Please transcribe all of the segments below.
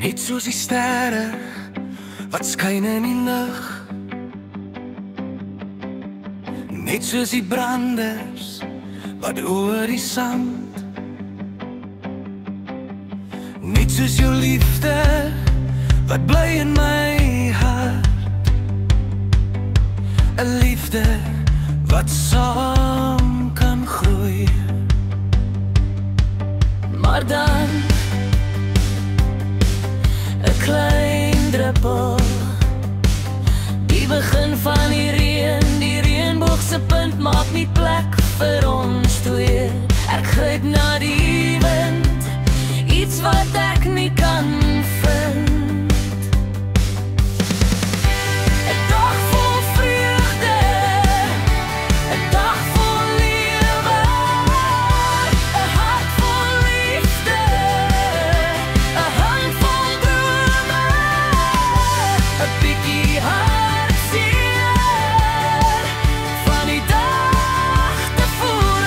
Net soos die sterre wat skyn in die lug, net soos die branders wat oor die sand, net soos jou liefde wat bly in my hart, 'n liefde wat saam kan groei. Maar dan 'n klein druppel, die begin van die reënboog se punt maak nie plek vir ons twee. Ek gryp na die wind, iets wat ek nie kan vind. 'n dag vol vreugde, 'n dag vol lewe, 'n hart vol liefde, 'n hand vol drome, 'n bietjie hartseer van die dag te voel.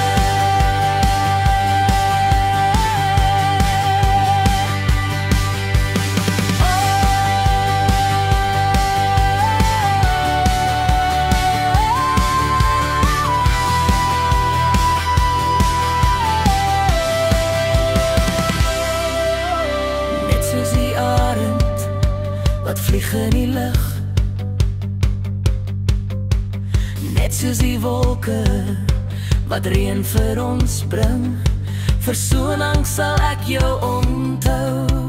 Net soos die arend wat vlieg in die lug, net soos die wolke wat reën vir ons bring, vir so lank sal ek jou onthou.